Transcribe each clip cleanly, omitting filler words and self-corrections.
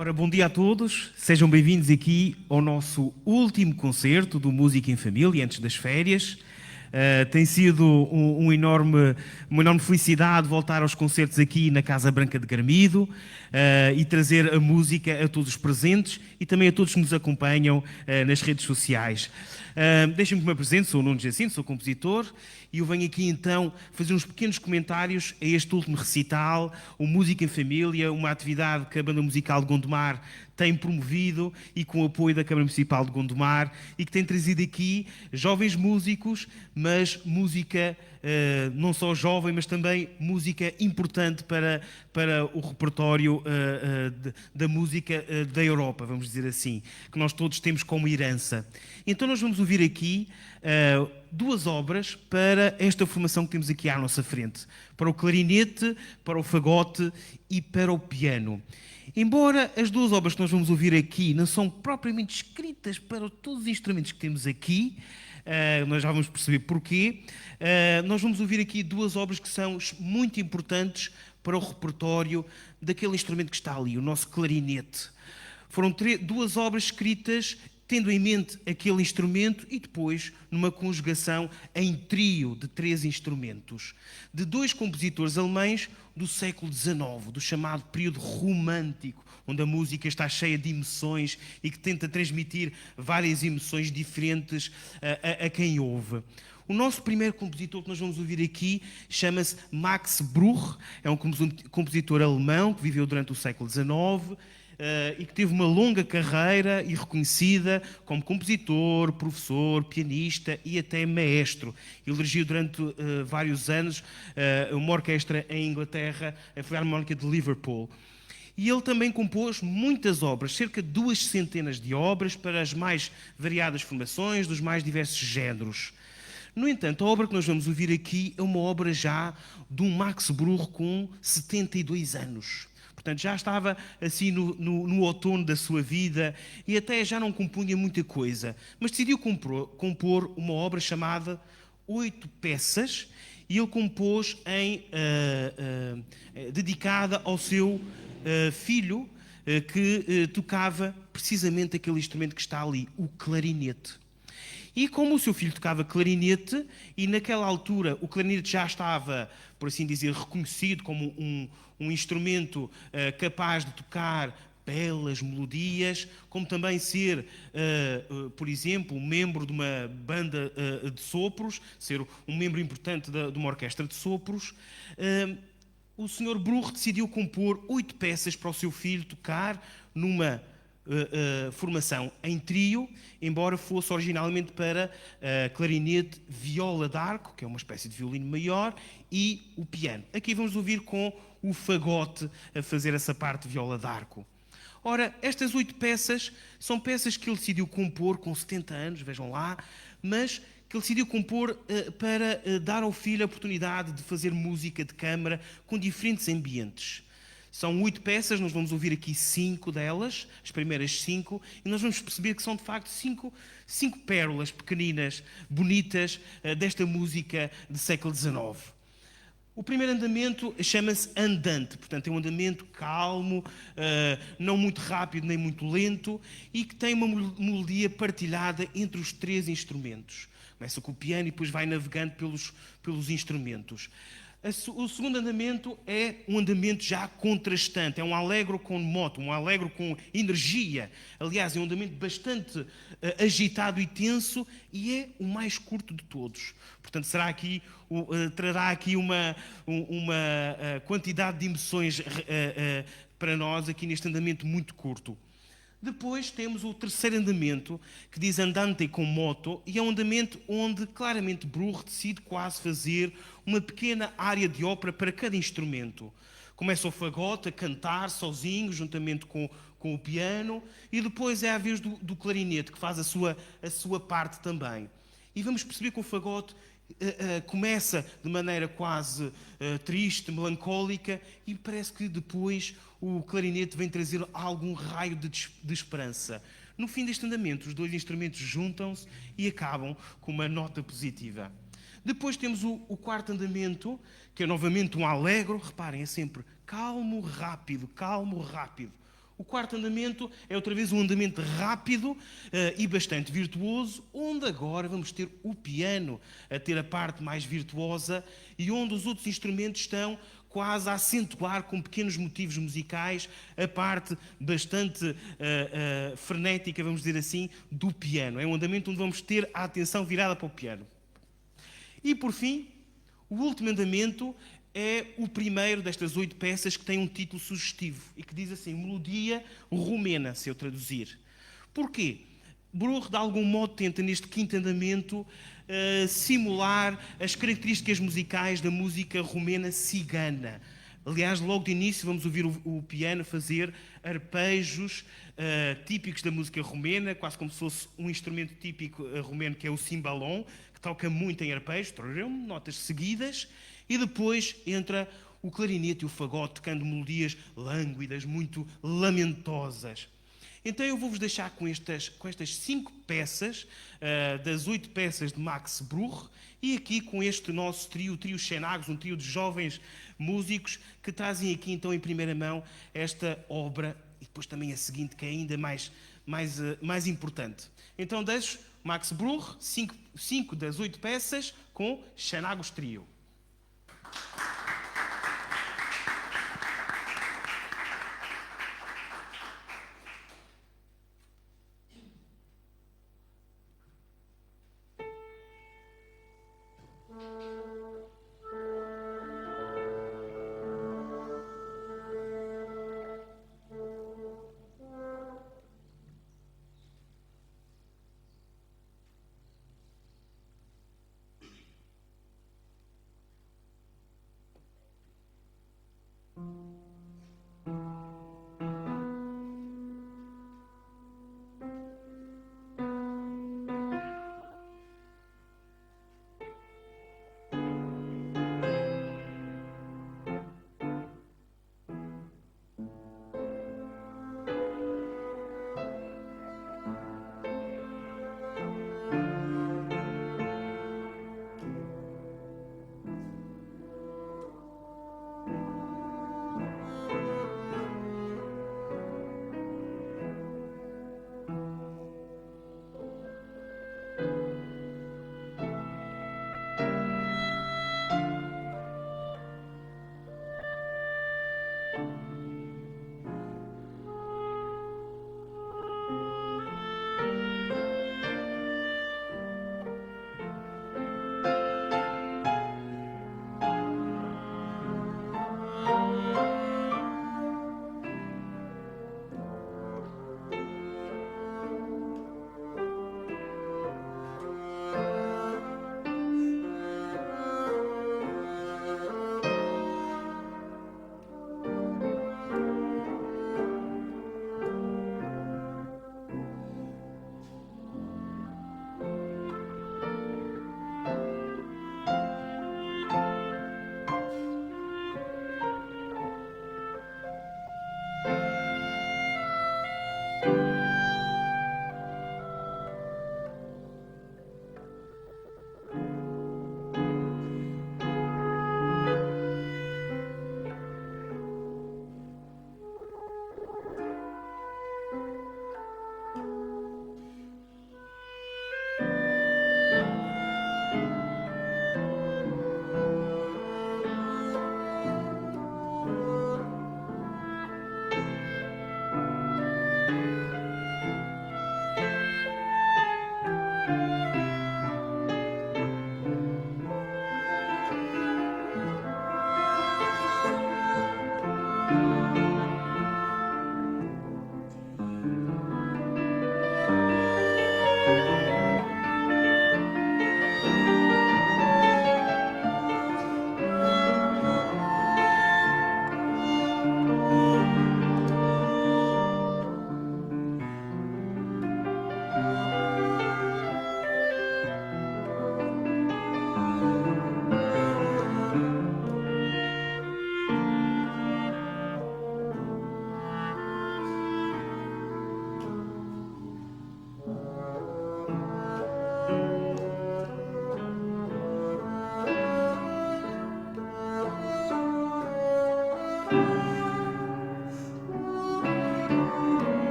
Ora, bom dia a todos, sejam bem-vindos aqui ao nosso último concerto do Música em Família, antes das férias. Tem sido uma enorme felicidade voltar aos concertos aqui na Casa Branca de Garmido e trazer a música a todos os presentes e também a todos que nos acompanham nas redes sociais. Deixem-me que me apresente, sou o Nuno Jacinto, sou compositor e eu venho aqui então fazer uns pequenos comentários a este último recital, o Música em Família, uma atividade que a Banda Musical de Gondomar tem promovido e com o apoio da Câmara Municipal de Gondomar e que tem trazido aqui jovens músicos, mas música não só jovem, mas também música importante para o repertório da música da Europa, vamos dizer assim, que nós todos temos como herança. Então nós vamos ouvir aqui duas obras para esta formação que temos aqui à nossa frente, para o clarinete, para o fagote e para o piano. Embora as duas obras que nós vamos ouvir aqui não são propriamente escritas para todos os instrumentos que temos aqui, nós já vamos perceber porquê, nós vamos ouvir aqui duas obras que são muito importantes para o repertório daquele instrumento que está ali, o nosso clarinete. Foram duas obras escritas tendo em mente aquele instrumento e depois numa conjugação em trio de 3 instrumentos, de 2 compositores alemães do século XIX, do chamado período romântico, onde a música está cheia de emoções e que tenta transmitir várias emoções diferentes a quem ouve. O nosso primeiro compositor que nós vamos ouvir aqui chama-se Max Bruch, é um compositor alemão que viveu durante o século XIX, e que teve uma longa carreira e reconhecida como compositor, professor, pianista e até maestro. Ele dirigiu durante vários anos uma orquestra em Inglaterra, a Filarmónica de Liverpool. E ele também compôs muitas obras, cerca de 200 de obras para as mais variadas formações, dos mais diversos géneros. No entanto, a obra que nós vamos ouvir aqui é uma obra já de um Max Bruch com 72 anos. Portanto, já estava assim no outono da sua vida e até já não compunha muita coisa. Mas decidiu compor uma obra chamada 8 peças e ele compôs dedicada ao seu filho que tocava precisamente aquele instrumento que está ali, o clarinete. E como o seu filho tocava clarinete, e naquela altura o clarinete já estava, por assim dizer, reconhecido como um instrumento capaz de tocar belas melodias, como também ser, por exemplo, um membro de uma banda de sopros, ser um membro importante de uma orquestra de sopros, o Sr. Bruch decidiu compor 8 peças para o seu filho tocar numa formação em trio, embora fosse originalmente para clarinete, viola d'arco, que é uma espécie de violino maior, e o piano. Aqui vamos ouvir com o fagote a fazer essa parte de viola d'arco. Ora, estas 8 peças são peças que ele decidiu compor com 70 anos, vejam lá, mas que ele decidiu compor para dar ao filho a oportunidade de fazer música de câmara com diferentes ambientes. São 8 peças, nós vamos ouvir aqui 5 delas, as primeiras 5, e nós vamos perceber que são de facto 5 pérolas pequeninas, bonitas, desta música do século XIX. O primeiro andamento chama-se andante, portanto é um andamento calmo, não muito rápido nem muito lento, e que tem uma melodia partilhada entre os 3 instrumentos. Começa com o piano e depois vai navegando pelos instrumentos. O segundo andamento é um andamento já contrastante, é um allegro com moto, um allegro com energia. Aliás, é um andamento bastante agitado e tenso e é o mais curto de todos. Portanto, trará aqui uma quantidade de emoções para nós aqui neste andamento muito curto. Depois temos o terceiro andamento, que diz andante com moto, e é um andamento onde claramente Bruch decide quase fazer uma pequena área de ópera para cada instrumento. Começa o fagote a cantar sozinho, juntamente com o piano, e depois é a vez do clarinete, que faz a sua parte também. E vamos perceber que o fagote começa de maneira quase triste, melancólica, e parece que depois o clarinete vem trazer algum raio de esperança. No fim deste andamento, os 2 instrumentos juntam-se e acabam com uma nota positiva. Depois temos o quarto andamento, que é novamente um allegro. Reparem, é sempre calmo, rápido, calmo, rápido. O quarto andamento é outra vez um andamento rápido e bastante virtuoso, onde agora vamos ter o piano a ter a parte mais virtuosa e onde os outros instrumentos estão quase a acentuar com pequenos motivos musicais a parte bastante frenética, vamos dizer assim, do piano. É um andamento onde vamos ter a atenção virada para o piano. E por fim, o último andamento é o primeiro destas 8 peças que tem um título sugestivo e que diz assim, melodia romena, se eu traduzir. Porquê? Bruch, de algum modo, tenta neste quinto andamento simular as características musicais da música romena cigana. Aliás, logo de início vamos ouvir o piano fazer arpejos típicos da música romena, quase como se fosse um instrumento típico romeno, que é o cimbalom, que toca muito em arpejos, notas seguidas, e depois entra o clarinete e o fagote, tocando melodias lânguidas, muito lamentosas. Então eu vou-vos deixar com estas 5 peças, das 8 peças de Max Bruch, e aqui com este nosso trio, o trio Xenagos, um trio de jovens músicos que trazem aqui então em primeira mão esta obra, e depois também a seguinte, que é ainda mais importante. Então deixo Max Bruch, 5 das 8 peças, com Xenagos Trio.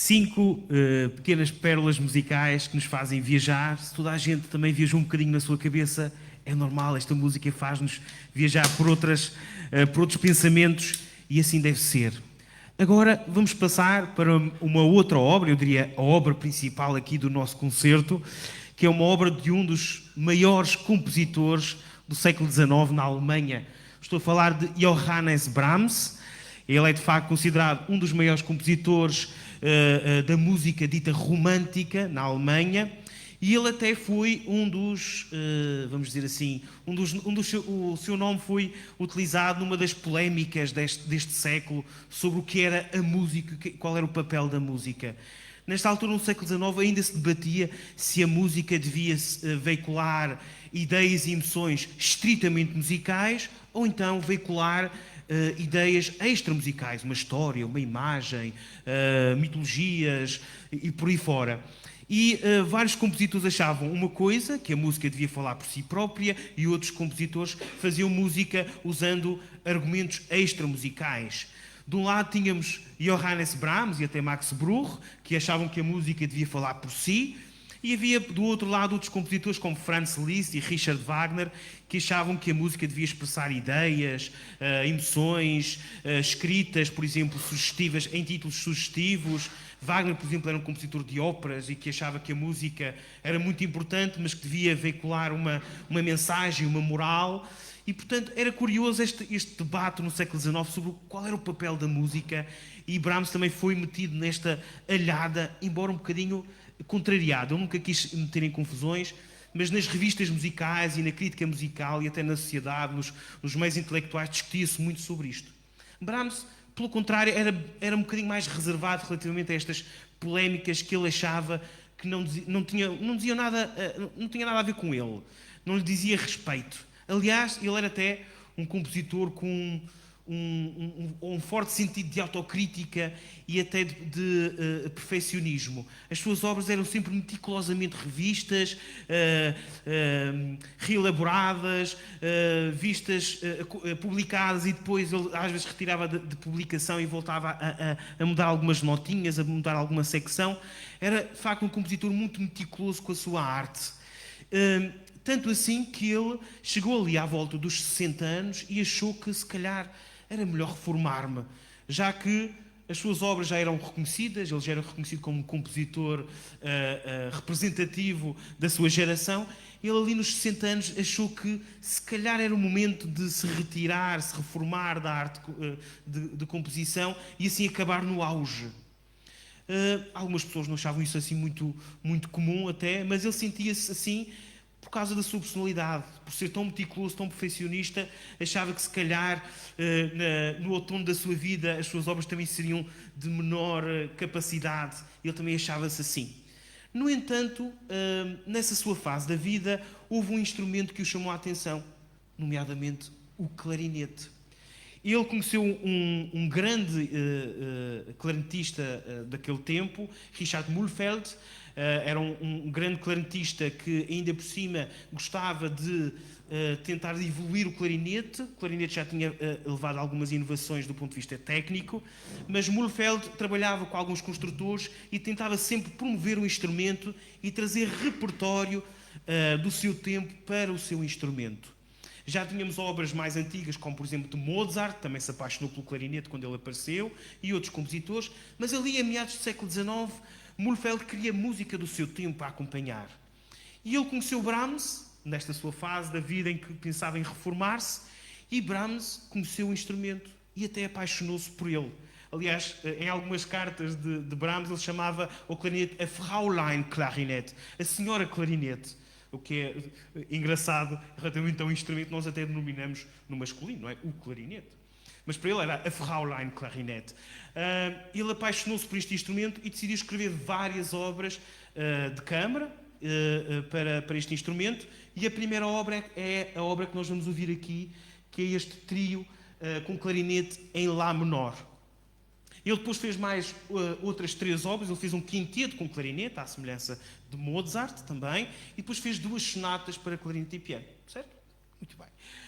5 pequenas pérolas musicais que nos fazem viajar. Se toda a gente também viajou um bocadinho na sua cabeça, é normal, esta música faz-nos viajar por outros pensamentos e assim deve ser. Agora vamos passar para uma outra obra, eu diria a obra principal aqui do nosso concerto, que é uma obra de um dos maiores compositores do século XIX na Alemanha. Estou a falar de Johannes Brahms. Ele é de facto considerado um dos maiores compositores da música dita romântica na Alemanha, e ele até foi um dos, vamos dizer assim, o seu nome foi utilizado numa das polémicas deste século sobre o que era a música, qual era o papel da música. Nesta altura, no século XIX, ainda se debatia se a música devia veicular ideias e emoções estritamente musicais ou então veicular ideias extramusicais, uma história, uma imagem, mitologias e por aí fora. E vários compositores achavam uma coisa, que a música devia falar por si própria, e outros compositores faziam música usando argumentos extramusicais. De um lado tínhamos Johannes Brahms e até Max Bruch, que achavam que a música devia falar por si, e havia do outro lado outros compositores como Franz Liszt e Richard Wagner, que achavam que a música devia expressar ideias, emoções, escritas, por exemplo, sugestivas, em títulos sugestivos. Wagner, por exemplo, era um compositor de óperas e que achava que a música era muito importante, mas que devia veicular uma mensagem, uma moral. E, portanto, era curioso este debate no século XIX sobre qual era o papel da música, e Brahms também foi metido nesta alhada, embora um bocadinho contrariado. Ele nunca quis meter em confusões, mas nas revistas musicais e na crítica musical e até na sociedade, nos meios intelectuais, discutia-se muito sobre isto. Brahms, pelo contrário, era um bocadinho mais reservado relativamente a estas polémicas que ele achava que não tinha nada a ver com ele, não lhe dizia respeito. Aliás, ele era até um compositor com um forte sentido de autocrítica e até de perfeccionismo. As suas obras eram sempre meticulosamente revistas, reelaboradas, publicadas, e depois ele às vezes retirava de publicação e voltava a mudar algumas notinhas, a mudar alguma secção. Era, de facto, um compositor muito meticuloso com a sua arte. Tanto assim que ele chegou ali à volta dos 60 anos e achou que, se calhar, era melhor reformar-me, já que as suas obras já eram reconhecidas, ele já era reconhecido como um compositor representativo da sua geração. Ele ali nos 60 anos achou que, se calhar, era o momento de se retirar, se reformar da arte de composição e assim acabar no auge. Algumas pessoas não achavam isso assim muito, muito comum até, mas ele sentia-se assim por causa da sua personalidade, por ser tão meticuloso, tão perfeccionista. Achava que, se calhar, no outono da sua vida, as suas obras também seriam de menor capacidade. Ele também achava-se assim. No entanto, nessa sua fase da vida, houve um instrumento que o chamou a atenção, nomeadamente o clarinete. Ele conheceu um grande clarinetista daquele tempo, Richard Mühlfeld. Era um grande clarinetista que, ainda por cima, gostava de tentar evoluir o clarinete. O clarinete já tinha levado algumas inovações do ponto de vista técnico, mas Mühlfeld trabalhava com alguns construtores e tentava sempre promover o instrumento e trazer repertório do seu tempo para o seu instrumento. Já tínhamos obras mais antigas, como por exemplo de Mozart, também se apaixonou pelo clarinete quando ele apareceu, e outros compositores, mas ali, a meados do século XIX, Mühlfeld queria música do seu tempo a acompanhar. E ele conheceu Brahms, nesta sua fase da vida em que pensava em reformar-se, e Brahms conheceu o instrumento e até apaixonou-se por ele. Aliás, em algumas cartas de Brahms, ele chamava o clarinete a Fraulein Clarinette, a senhora clarinete. O que é engraçado relativamente a um instrumento que nós até denominamos no masculino, não é? O clarinete. Mas para ele era a Fraulein Clarinette. Ele apaixonou-se por este instrumento e decidiu escrever várias obras de câmara para este instrumento. E a primeira obra é a obra que nós vamos ouvir aqui, que é este trio com clarinete em Lá menor. Ele depois fez mais outras 3 obras. Ele fez um quinteto com clarinete, à semelhança de Mozart também, e depois fez 2 sonatas para clarinete e piano. Certo? Muito bem.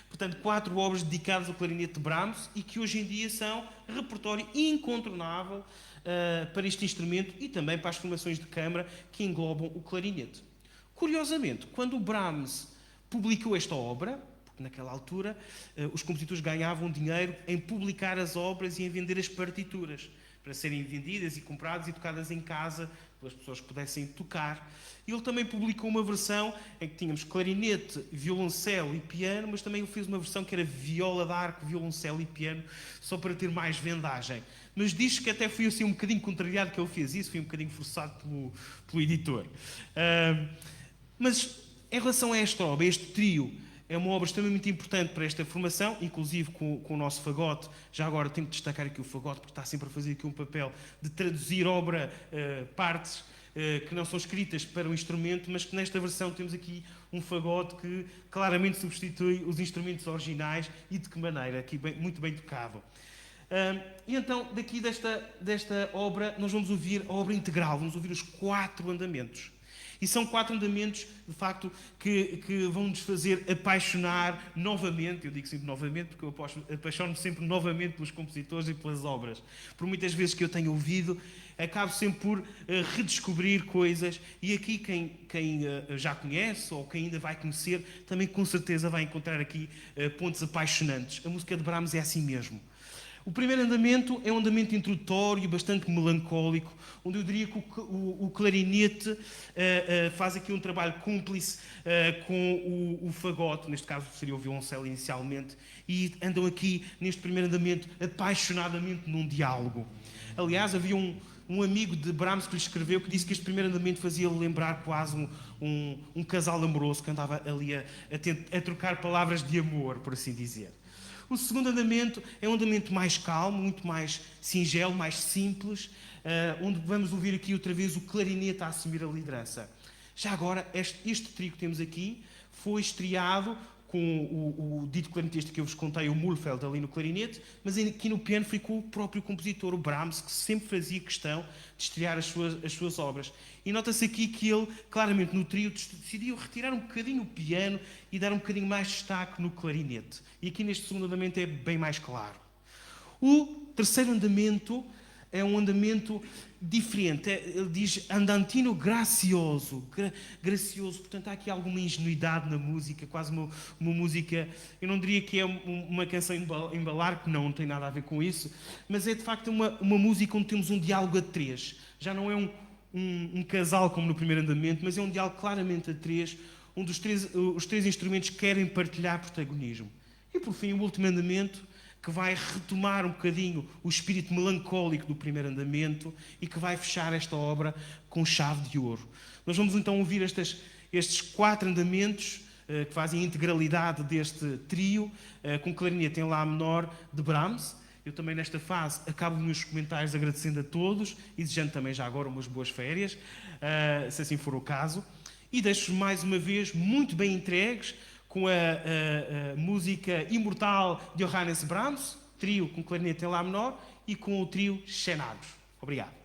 Portanto, 4 obras dedicadas ao clarinete de Brahms e que hoje em dia são repertório incontornável para este instrumento e também para as formações de câmara que englobam o clarinete. Curiosamente, quando o Brahms publicou esta obra, porque naquela altura os compositores ganhavam dinheiro em publicar as obras e em vender as partituras, para serem vendidas e compradas e tocadas em casa, para as pessoas que pudessem tocar. Ele também publicou uma versão em que tínhamos clarinete, violoncelo e piano, mas também ele fez uma versão que era viola d'arco, violoncelo e piano, só para ter mais vendagem. Mas diz que até foi assim um bocadinho contrariado que ele fez isso, foi um bocadinho forçado pelo editor. Mas em relação a esta obra, este trio, é uma obra extremamente importante para esta formação, inclusive com o nosso fagote. Já agora tenho que destacar aqui o fagote, porque está sempre a fazer aqui um papel de traduzir obra, partes que não são escritas para o instrumento, mas que nesta versão temos aqui um fagote que claramente substitui os instrumentos originais e de que maneira, aqui muito bem tocado. E então, daqui desta obra, nós vamos ouvir a obra integral, vamos ouvir os 4 andamentos. E são 4 andamentos, de facto, que vão nos fazer apaixonar novamente. Eu digo sempre novamente, porque eu apaixono-me sempre novamente pelos compositores e pelas obras. Por muitas vezes que eu tenho ouvido, acabo sempre por redescobrir coisas. E aqui, quem já conhece, ou quem ainda vai conhecer, também com certeza vai encontrar aqui pontos apaixonantes. A música de Brahms é assim mesmo. O primeiro andamento é um andamento introdutório, bastante melancólico, onde eu diria que o clarinete faz aqui um trabalho cúmplice com o fagote, neste caso seria o violoncelo inicialmente, e andam aqui, neste primeiro andamento, apaixonadamente num diálogo. Aliás, havia um amigo de Brahms que lhe escreveu que disse que este primeiro andamento fazia-lhe lembrar quase um casal amoroso que andava ali a trocar palavras de amor, por assim dizer. O segundo andamento é um andamento mais calmo, muito mais singelo, mais simples, onde vamos ouvir aqui outra vez o clarinete a assumir a liderança. Já agora, este trio que temos aqui foi estreado com o dito clarinetista que eu vos contei, o Mühlfeld, ali no clarinete, mas aqui no piano foi com o próprio compositor, o Brahms, que sempre fazia questão de estrear as suas obras. E nota-se aqui que ele, claramente no trio, decidiu retirar um bocadinho o piano e dar um bocadinho mais destaque no clarinete. E aqui neste segundo andamento é bem mais claro. O terceiro andamento é um andamento diferente. Ele diz andantino gracioso. Gracioso. Portanto, há aqui alguma ingenuidade na música, quase uma música... Eu não diria que é uma canção embalar, que não tem nada a ver com isso, mas é de facto uma música onde temos um diálogo a 3. Já não é um casal como no primeiro andamento, mas é um diálogo claramente a 3, onde os três instrumentos querem partilhar protagonismo. E por fim, o último andamento, que vai retomar um bocadinho o espírito melancólico do primeiro andamento e que vai fechar esta obra com chave de ouro. Nós vamos então ouvir estes 4 andamentos que fazem a integralidade deste trio, com clarinete em Lá menor de Brahms. Eu também nesta fase acabo os meus comentários agradecendo a todos e desejando também já agora umas boas férias, se assim for o caso. E deixo-vos mais uma vez muito bem entregues com a música imortal de Johannes Brahms, trio com clarinete em Lá menor, e com o trio Xenados. Obrigado.